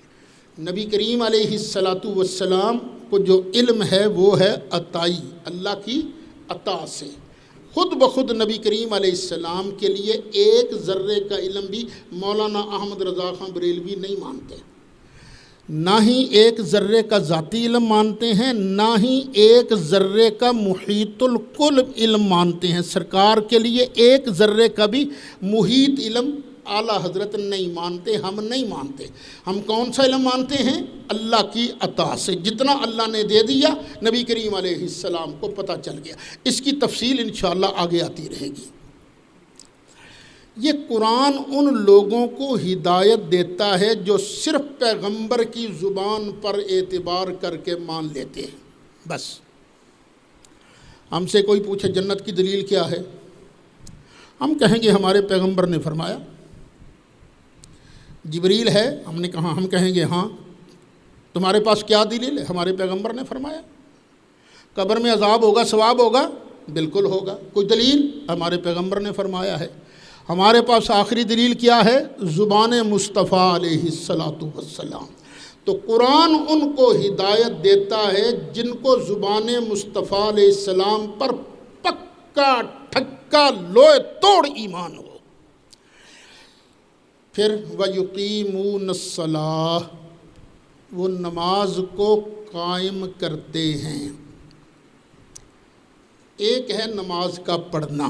نبی کریم علیہ السلام کو جو علم ہے وہ ہے عطائی، اللہ کی عطا سے۔ خود بخود نبی کریم علیہ السلام کے لیے ایک ذرے کا علم بھی مولانا احمد رضا خان بریلوی نہیں مانتے، نہ ہی ایک ذرے کا ذاتی علم مانتے ہیں، نہ ہی ایک ذرے کا محیط الکل علم مانتے ہیں۔ سرکار کے لیے ایک ذرے کا بھی محیط علم اعلیٰ حضرت نہیں مانتے، ہم نہیں مانتے۔ ہم کون سا علم مانتے ہیں؟ اللہ کی عطا سے، جتنا اللہ نے دے دیا نبی کریم علیہ السلام کو پتہ چل گیا۔ اس کی تفصیل انشاءاللہ آگے آتی رہے گی۔ یہ قرآن ان لوگوں کو ہدایت دیتا ہے جو صرف پیغمبر کی زبان پر اعتبار کر کے مان لیتے ہیں، بس۔ ہم سے کوئی پوچھے جنت کی دلیل کیا ہے، ہم کہیں گے ہمارے پیغمبر نے فرمایا۔ جبریل ہے، ہم نے کہا، ہم کہیں گے ہاں۔ تمہارے پاس کیا دلیل ہے؟ ہمارے پیغمبر نے فرمایا۔ قبر میں عذاب ہوگا، ثواب ہوگا، بالکل ہوگا۔ کوئی دلیل؟ ہمارے پیغمبر نے فرمایا ہے۔ ہمارے پاس آخری دلیل کیا ہے؟ زبان مصطفیٰ علیہ السلام۔ تو قرآن ان کو ہدایت دیتا ہے جن کو زبان مصطفیٰ علیہ السلام پر پکا ٹھکا لوئے توڑ ایمان ہو۔ پھر وَيُقِيمُونَ الصَّلَاةَ، وہ نماز کو قائم کرتے ہیں۔ ایک ہے نماز کا پڑھنا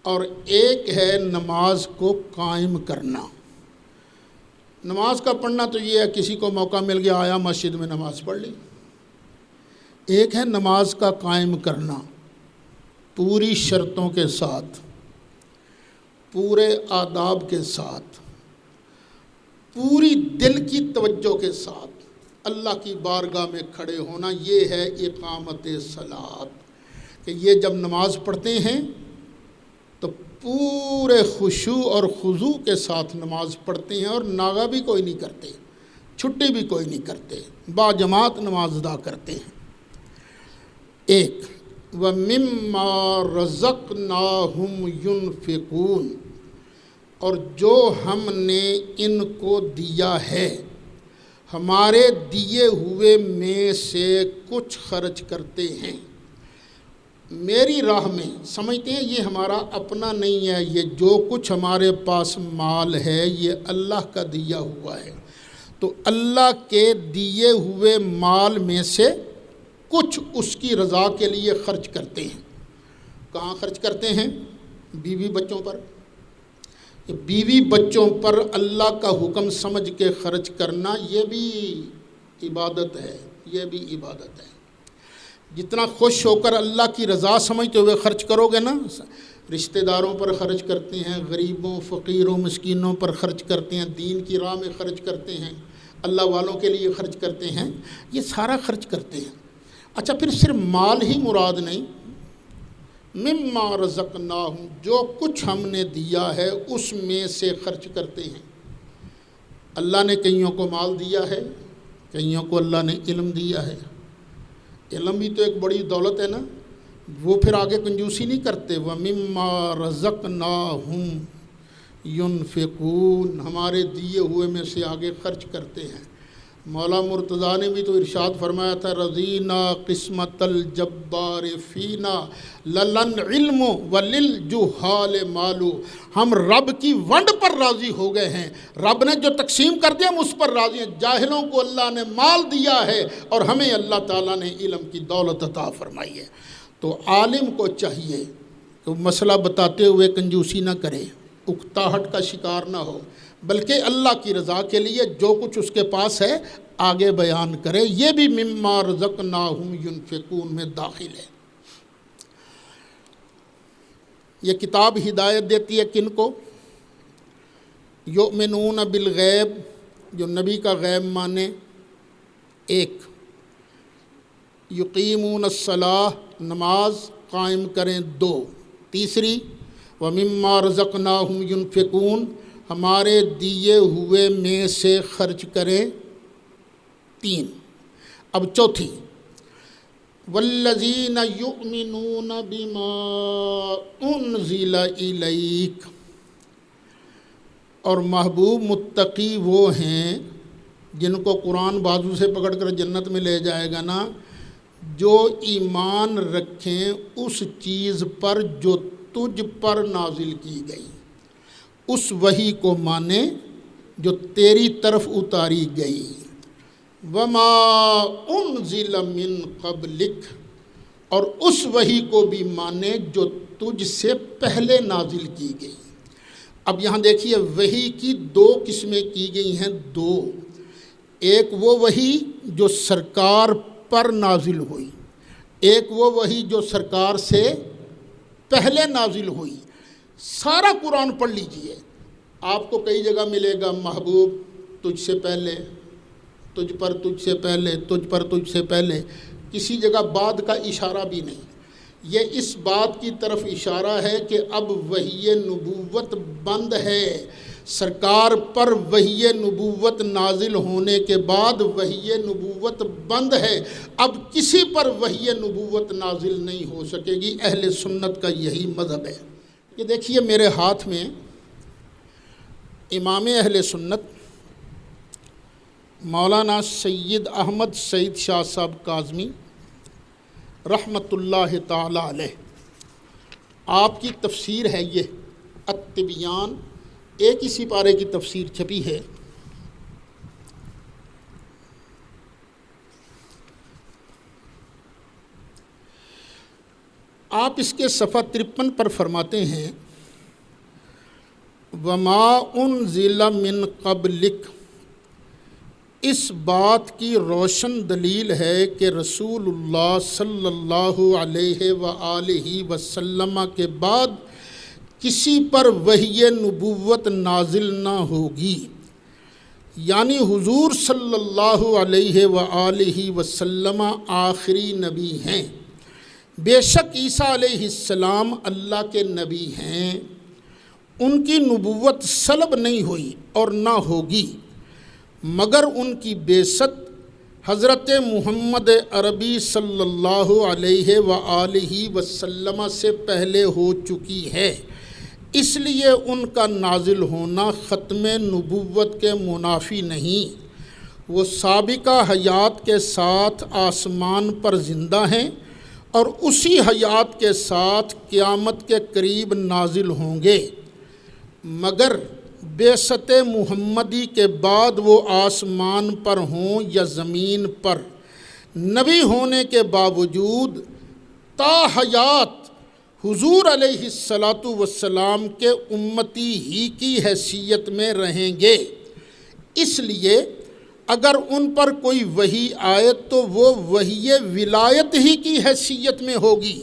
اور ایک ہے نماز کو قائم کرنا۔ نماز کا پڑھنا تو یہ ہے کسی کو موقع مل گیا آیا مسجد میں نماز پڑھ لی۔ ایک ہے نماز کا قائم کرنا پوری شرطوں کے ساتھ، پورے آداب کے ساتھ، پوری دل کی توجہ کے ساتھ اللہ کی بارگاہ میں کھڑے ہونا، یہ ہے اقامت صلاۃ، کہ یہ جب نماز پڑھتے ہیں تو پورے خشوع اور خضوع کے ساتھ نماز پڑھتے ہیں، اور ناغہ بھی کوئی نہیں کرتے، چھٹی بھی کوئی نہیں کرتے، با جماعت نماز ادا کرتے ہیں۔ ایک وَمِمَّا رَزَقْنَاهُمْ يُنْفِقُونَ، اور جو ہم نے ان کو دیا ہے، ہمارے دیے ہوئے میں سے کچھ خرچ کرتے ہیں میری راہ میں۔ سمجھتے ہیں یہ ہمارا اپنا نہیں ہے، یہ جو کچھ ہمارے پاس مال ہے یہ اللہ کا دیا ہوا ہے، تو اللہ کے دیے ہوئے مال میں سے کچھ اس کی رضا کے لیے خرچ کرتے ہیں۔ کہاں خرچ کرتے ہیں؟ بیوی بچوں پر۔ بیوی بچوں پر اللہ کا حکم سمجھ کے خرچ کرنا یہ بھی عبادت ہے، یہ بھی عبادت ہے۔ جتنا خوش ہو کر اللہ کی رضا سمجھتے ہوئے خرچ کرو گے نا، رشتہ داروں پر خرچ کرتے ہیں، غریبوں فقیروں مسکینوں پر خرچ کرتے ہیں، دین کی راہ میں خرچ کرتے ہیں، اللہ والوں کے لیے خرچ کرتے ہیں، یہ سارا خرچ کرتے ہیں۔ اچھا، پھر صرف مال ہی مراد نہیں، مما رزقناہم، جو کچھ ہم نے دیا ہے اس میں سے خرچ کرتے ہیں۔ اللہ نے کئیوں کو مال دیا ہے، کئیوں کو اللہ نے علم دیا ہے۔ علم بھی تو ایک بڑی دولت ہے نا، وہ پھر آگے کنجوسی نہیں کرتے۔ وَمِمَّا رَزَقْنَاهُمْ يُنْفِقُونَ، ہمارے دیے ہوئے میں سے آگے خرچ کرتے ہیں۔ مولا مرتضیٰ نے بھی تو ارشاد فرمایا تھا، رضینا قسمت الجبار فینا للن علم وللجہال مالو، ہم رب کی ونڈ پر راضی ہو گئے ہیں، رب نے جو تقسیم کر دیا ہم اس پر راضی ہیں۔ جاہلوں کو اللہ نے مال دیا ہے اور ہمیں اللہ تعالیٰ نے علم کی دولت عطا فرمائی ہے۔ تو عالم کو چاہیے کہ مسئلہ بتاتے ہوئے کنجوسی نہ کرے، اکتاہٹ کا شکار نہ ہو، بلکہ اللہ کی رضا کے لیے جو کچھ اس کے پاس ہے آگے بیان کرے۔ یہ بھی مما رزقناہم ینفقون میں داخل ہے۔ یہ کتاب ہدایت دیتی ہے کن کو؟ یؤمنون بالغیب، جو نبی کا غیب مانے، ایک یقیمون الصلاۃ، نماز قائم کریں، دو، تیسری ومما رزقناہم ینفقون، ہمارے دیے ہوئے میں سے خرچ کریں، تین۔ اب چوتھی والذین یؤمنون بما انزل الیک، اور محبوب متقی وہ ہیں جن کو قرآن بازو سے پکڑ کر جنت میں لے جائے گا نا، جو ایمان رکھیں اس چیز پر جو تجھ پر نازل کی گئی، اس وحی کو مانے جو تیری طرف اتاری گئی، وما انزل من قبلک، اور اس وحی کو بھی مانے جو تجھ سے پہلے نازل کی گئی۔ اب یہاں دیکھیے وحی کی دو قسمیں کی گئی ہیں، دو، ایک وہ وحی جو سرکار پر نازل ہوئی، ایک وہ وحی جو سرکار سے پہلے نازل ہوئی۔ سارا قرآن پڑھ لیجئے، آپ کو کئی جگہ ملے گا محبوب تجھ سے پہلے، تجھ پر تجھ سے پہلے، تجھ پر تجھ سے پہلے، کسی جگہ بعد کا اشارہ بھی نہیں۔ یہ اس بات کی طرف اشارہ ہے کہ اب وحی نبوت بند ہے، سرکار پر وحی نبوت نازل ہونے کے بعد وحی نبوت بند ہے، اب کسی پر وحی نبوت نازل نہیں ہو سکے گی۔ اہل سنت کا یہی مذہب ہے۔ یہ دیکھیے میرے ہاتھ میں امام اہل سنت مولانا سید احمد سعید شاہ صاحب کاظمی رحمۃ اللہ تعالی علیہ، آپ کی تفسیر ہے یہ التبیان، ایک ہی سپارے کی تفسیر چھپی ہے۔ آپ اس کے صفحہ 53 پر فرماتے ہیں، وما انزل من قبلک، اس بات کی روشن دلیل ہے کہ رسول اللہ صلی اللہ علیہ وآلہ وسلم کے بعد کسی پر وحی نبوت نازل نہ ہوگی، یعنی حضور صلی اللہ علیہ وآلہ وسلم آخری نبی ہیں۔ بے شک عیسیٰ علیہ السلام اللہ کے نبی ہیں، ان کی نبوت سلب نہیں ہوئی اور نہ ہوگی، مگر ان کی بعثت حضرت محمد عربی صلی اللہ علیہ وآلہ وسلم سے پہلے ہو چکی ہے، اس لیے ان کا نازل ہونا ختم نبوت کے منافی نہیں۔ وہ سابقہ حیات کے ساتھ آسمان پر زندہ ہیں اور اسی حیات کے ساتھ قیامت کے قریب نازل ہوں گے، مگر بعثت محمدی کے بعد وہ آسمان پر ہوں یا زمین پر، نبی ہونے کے باوجود تا حیات حضور علیہ السلام کے امتی ہی کی حیثیت میں رہیں گے۔ اس لیے اگر ان پر کوئی وحی آئے تو وہ وحی ولایت ہی کی حیثیت میں ہوگی۔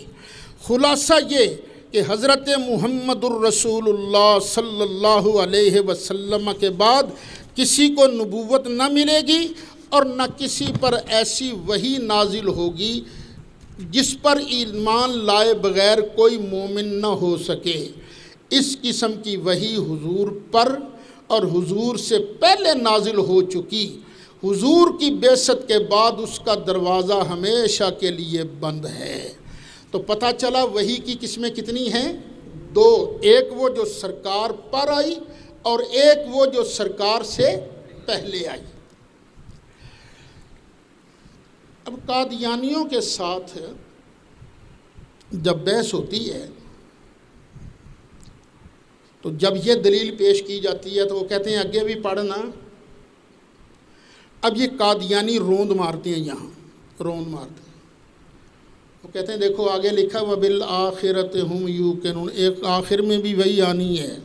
خلاصہ یہ کہ حضرت محمد الرسول اللہ صلی اللہ علیہ وسلم کے بعد کسی کو نبوت نہ ملے گی اور نہ کسی پر ایسی وحی نازل ہوگی جس پر ایمان لائے بغیر کوئی مومن نہ ہو سکے۔ اس قسم کی وحی حضور پر اور حضور سے پہلے نازل ہو چکی، حضور کی بعثت کے بعد اس کا دروازہ ہمیشہ کے لیے بند ہے۔ تو پتہ چلا وحی کی قسمیں کتنی ہیں؟ دو، ایک وہ جو سرکار پر آئی اور ایک وہ جو سرکار سے پہلے آئی۔ اب قادیانیوں کے ساتھ جب بحث ہوتی ہے تو جب یہ دلیل پیش کی جاتی ہے تو وہ کہتے ہیں آگے بھی پڑھنا۔ اب یہ قادیانی روند مارتے ہیں، یہاں روند مارتے ہیں، وہ کہتے ہیں دیکھو آگے لکھا وَبِالْآخِرَةِ هُمْ يُوقِنُونَ، ایک آخر میں بھی وہی آنی ہے۔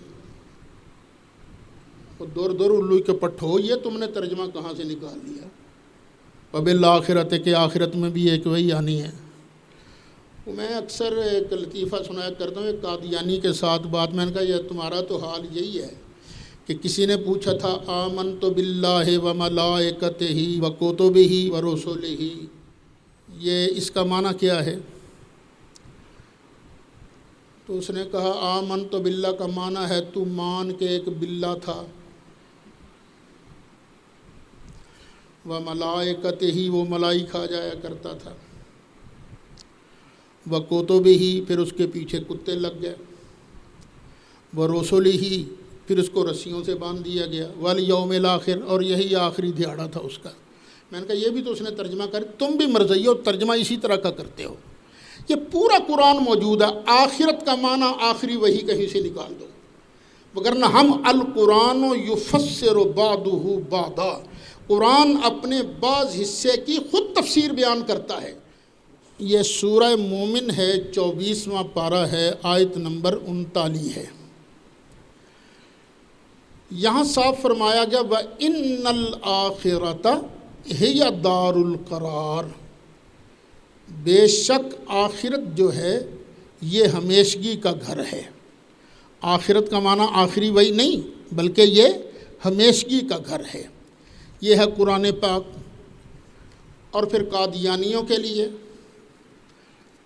وہ دور دور الو کے پٹھو، یہ تم نے ترجمہ کہاں سے نکال لیا؟ وَبِالْآخِرَةِ کے آخرت میں بھی ایک وہی آنی ہے۔ میں اکثر ایک لطیفہ سنایا کرتا ہوں، ایک قادیانی کے ساتھ بات، میں نے کہا یہ تمہارا تو حال یہی ہے کہ کسی نے پوچھا تھا آمنت باللہ وملائکتہ وکتبہ ورسلہ، یہ اس کا معنی کیا ہے؟ تو اس نے کہا آمنت باللہ کا معنی ہے تو مان کے ایک بلہ تھا، وملائکتہ وہ ملائکہ جایا کرتا تھا، وکتبہ پھر اس کے پیچھے کتے لگ گئے، ورسلہ پھر اس کو رسیوں سے باندھ دیا گیا، والیوم الاخر اور یہی آخری دہاڑا تھا اس کا۔ میں نے کہا یہ بھی تو اس نے ترجمہ کر، تم بھی مرزئی ہو، ترجمہ اسی طرح کا کرتے ہو۔ یہ پورا قرآن موجود ہے، آخرت کا معنی آخری وحی کہیں سے نکال دو، وگرنہ ہم القرآن یفسر بعضہ بعضا، قرآن اپنے بعض حصے کی خود تفسیر بیان کرتا ہے۔ یہ سورہ مومن ہے، 24واں پارہ ہے، آیت نمبر 39 ہے۔ یہاں صاف فرمایا گیا وَإِنَّ الْآخِرَةَ هِيَ دَارُ الْقَرَارِ، بے شک آخرت جو ہے یہ ہمیشگی کا گھر ہے۔ آخرت کا معنی آخری وہی نہیں بلکہ یہ ہمیشگی کا گھر ہے۔ یہ ہے قرآن پاک۔ اور پھر قادیانیوں کے لیے،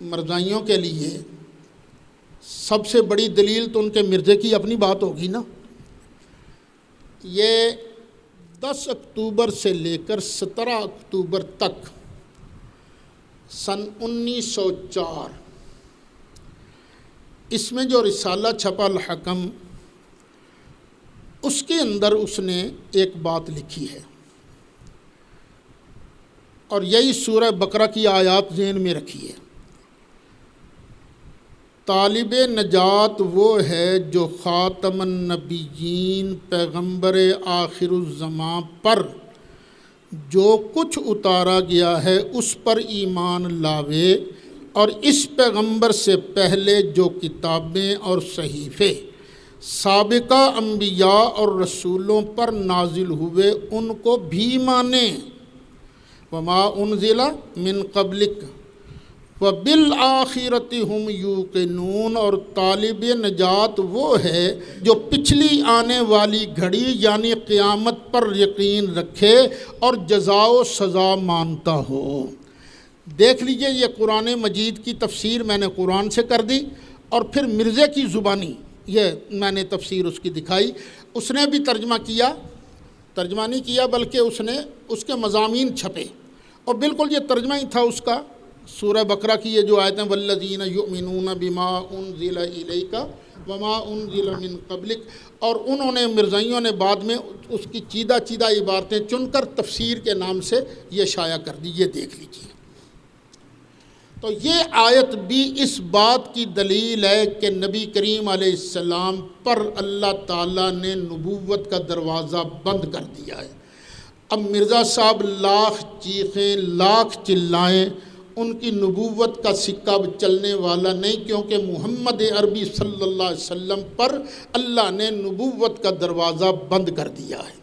مرزائیوں کے لیے سب سے بڑی دلیل تو ان کے مرزے کی اپنی بات ہوگی نا۔ یہ 10 اکتوبر سے لے کر 17 اکتوبر تک سن 1904 اس میں جو رسالہ چھپا الحکم، اس کے اندر اس نے ایک بات لکھی ہے، اور یہی سورہ بقرہ کی آیات ذہن میں رکھی ہے۔ طالب نجات وہ ہے جو خاتم النبیین پیغمبر آخر الزمان پر جو کچھ اتارا گیا ہے اس پر ایمان لاوے، اور اس پیغمبر سے پہلے جو کتابیں اور صحیفے سابقہ انبیاء اور رسولوں پر نازل ہوئے ان کو بھی مانے۔ وما انزل من قبلک وَبِالْآخِرَةِ هُمْ يُوقِنُونَ، اور طالب نجات وہ ہے جو پچھلی آنے والی گھڑی یعنی قیامت پر یقین رکھے اور جزا و سزا مانتا ہو۔ دیکھ لیجئے، یہ قرآن مجید کی تفسیر میں نے قرآن سے کر دی، اور پھر مرزے کی زبانی یہ میں نے تفسیر اس کی دکھائی۔ اس نے بھی ترجمہ کیا، ترجمہ نہیں کیا بلکہ اس نے اس کے مضامین چھپے، اور بالکل یہ ترجمہ ہی تھا اس کا سورہ بقرہ کی یہ جو آیتیں والذین یؤمنون بما انزل الیک وما انزل من قبلک، اور انہوں نے مرزائیوں نے بعد میں اس کی چیدہ عبارتیں چن کر تفسیر کے نام سے یہ شائع کر دی، یہ دیکھ لیجیے۔ تو یہ آیت بھی اس بات کی دلیل ہے کہ نبی کریم علیہ السلام پر اللہ تعالیٰ نے نبوت کا دروازہ بند کر دیا ہے۔ اب مرزا صاحب لاکھ چیخیں، لاکھ چلائیں، ان کی نبوت کا سکہ اب چلنے والا نہیں، کیونکہ محمد عربی صلی اللہ علیہ وسلم پر اللہ نے نبوت کا دروازہ بند کر دیا ہے۔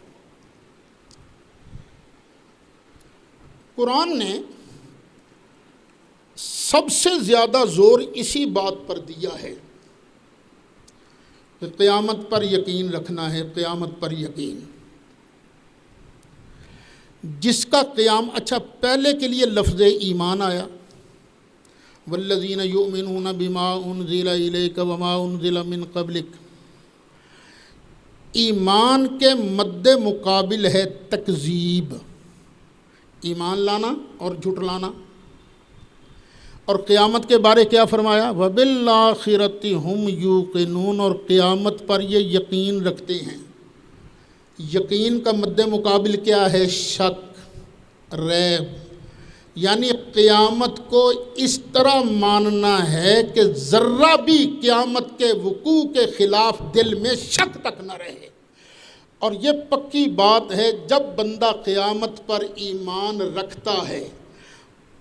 قرآن نے سب سے زیادہ زور اسی بات پر دیا ہے کہ قیامت پر یقین رکھنا ہے، قیامت پر یقین۔ جس کا قیام، اچھا پہلے کے لیے لفظ ایمان آیا، والذین یؤمنون بما انزل الیک وما انزل من قبلک، ایمان کے مد مقابل ہے تکذیب، ایمان لانا اور جھٹلانا۔ اور قیامت کے بارے کیا فرمایا؟ وَبِالْآخِرَةِ هُمْ يُوقِنُونَ، اور قیامت پر یہ یقین رکھتے ہیں۔ یقین کا مد مقابل کیا ہے؟ شک، ریب، یعنی قیامت کو اس طرح ماننا ہے کہ ذرہ بھی قیامت کے وقوع کے خلاف دل میں شک تک نہ رہے۔ اور یہ پکی بات ہے، جب بندہ قیامت پر ایمان رکھتا ہے،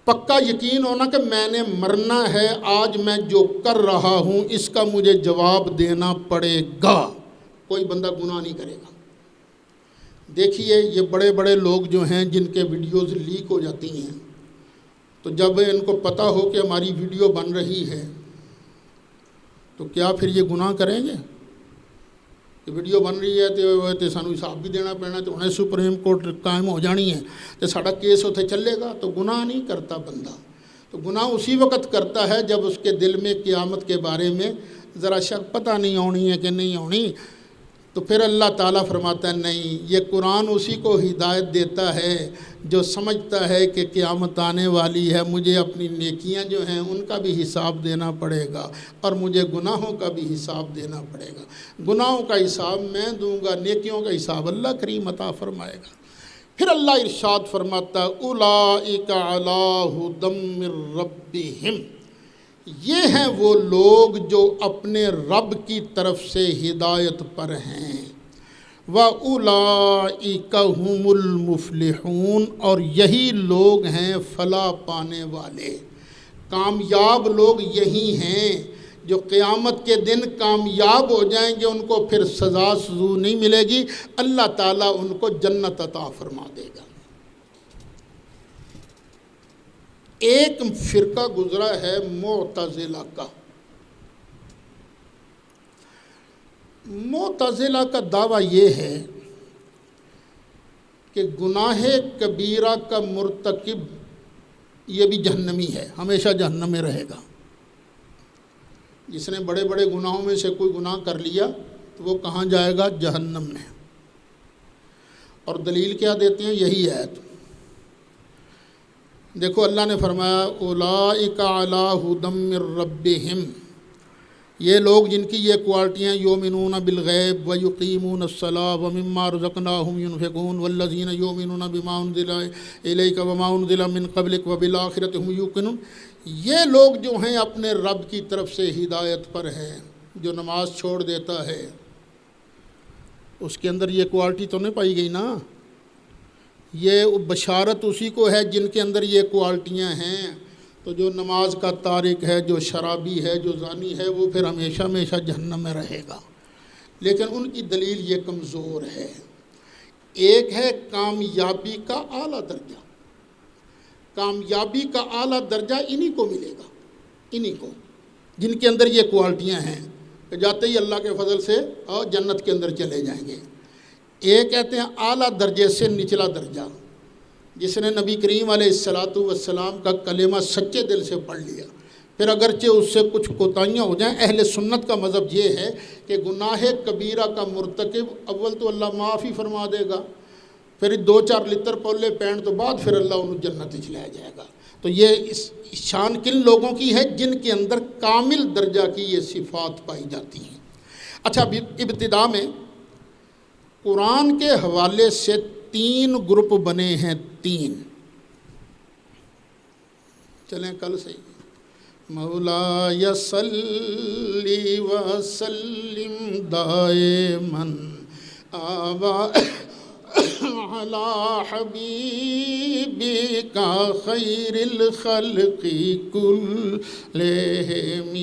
پکا یقین ہونا کہ میں نے مرنا ہے، آج میں جو کر رہا ہوں اس کا مجھے جواب دینا پڑے گا، کوئی بندہ گناہ نہیں کرے گا۔ دیکھیے یہ بڑے بڑے لوگ جو ہیں جن کے ویڈیوز لیک ہو جاتی ہیں، تو جب ان کو پتہ ہو کہ ہماری ویڈیو بن رہی ہے تو کیا پھر یہ گناہ کریں گے؟ کہ ویڈیو بن رہی ہے تو سانو حساب بھی دینا پڑنا، تو انہیں سپریم کورٹ قائم ہو جانی ہے تو ساڑا کیس ہوتے چلے گا، تو گناہ نہیں کرتا بندہ۔ تو گناہ اسی وقت کرتا ہے جب اس کے دل میں قیامت کے بارے میں ذرا شک، پتہ نہیں ہونی ہے کہ نہیں ہونی، تو پھر اللہ تعالیٰ فرماتا ہے نہیں، یہ قرآن اسی کو ہدایت دیتا ہے جو سمجھتا ہے کہ قیامت آنے والی ہے، مجھے اپنی نیکیاں جو ہیں ان کا بھی حساب دینا پڑے گا، اور مجھے گناہوں کا بھی حساب دینا پڑے گا۔ گناہوں کا حساب میں دوں گا، نیکیوں کا حساب اللہ کریم عطا فرمائے گا۔ پھر اللہ ارشاد فرماتا اولئک علی ھدی من ربہم، یہ ہیں وہ لوگ جو اپنے رب کی طرف سے ہدایت پر ہیں، وَأُولَئِكَ هُمُ الْمُفْلِحُونَ، اور یہی لوگ ہیں فلاح پانے والے۔ کامیاب لوگ یہی ہیں جو قیامت کے دن کامیاب ہو جائیں گے، ان کو پھر سزا سزو نہیں ملے گی، اللہ تعالیٰ ان کو جنت عطا فرما دے گا۔ ایک فرقہ گزرا ہے معتزلہ کا۔ معتزلہ کا دعویٰ یہ ہے کہ گناہ کبیرہ کا مرتکب یہ بھی جہنمی ہے، ہمیشہ جہنم میں رہے گا۔ جس نے بڑے بڑے گناہوں میں سے کوئی گناہ کر لیا تو وہ کہاں جائے گا؟ جہنم میں۔ اور دلیل کیا دیتے ہیں؟ یہی آیت دیکھو، اللہ نے فرمایا اولئک علی ھدی من ربہم، یہ لوگ جن کی یہ کوالٹیاں یؤمنون بالغیب ویقیمون الصلاۃ ومما رزقناہم ینفقون والذین یؤمنون بما انزل الیک وما انزل من قبلک وبالآخرۃ ھم یوقنون، یہ لوگ جو ہیں اپنے رب کی طرف سے ہدایت پر ہیں۔ جو نماز چھوڑ دیتا ہے اس کے اندر یہ کوالٹی تو نہیں پائی گئی نا، یہ بشارت اسی کو ہے جن کے اندر یہ کوالٹیاں ہیں۔ تو جو نماز کا تارک ہے، جو شرابی ہے، جو زانی ہے، وہ پھر ہمیشہ ہمیشہ جہنم میں رہے گا۔ لیکن ان کی دلیل یہ کمزور ہے۔ ایک ہے کامیابی کا اعلیٰ درجہ، کامیابی کا اعلیٰ درجہ انہی کو ملے گا، انہی کو جن کے اندر یہ کوالٹیاں ہیں کہ جاتے ہی اللہ کے فضل سے اور جنت کے اندر چلے جائیں گے۔ ایک کہتے ہیں اعلیٰ درجے سے نچلا درجہ، جس نے نبی کریم علیہ السلام کا کلمہ سچے دل سے پڑھ لیا، پھر اگرچہ اس سے کچھ کوتاہیاں ہو جائیں، اہل سنت کا مذہب یہ ہے کہ گناہ کبیرہ کا مرتکب اول تو اللہ معافی فرما دے گا، پھر 2-4 لتر پولے پہن تو بعد پھر اللہ انہوں جنت چ لے جائے گا۔ تو یہ اس شان کن لوگوں کی ہے؟ جن کے اندر کامل درجہ کی یہ صفات پائی جاتی ہیں۔ اچھا، ابتدا میں قرآن کے حوالے سے 3 گروپ بنے ہیں، 3 چلیں کل سے مولا صلی وسلم دائماً علی حبیبک خیر الخلق کلہم۔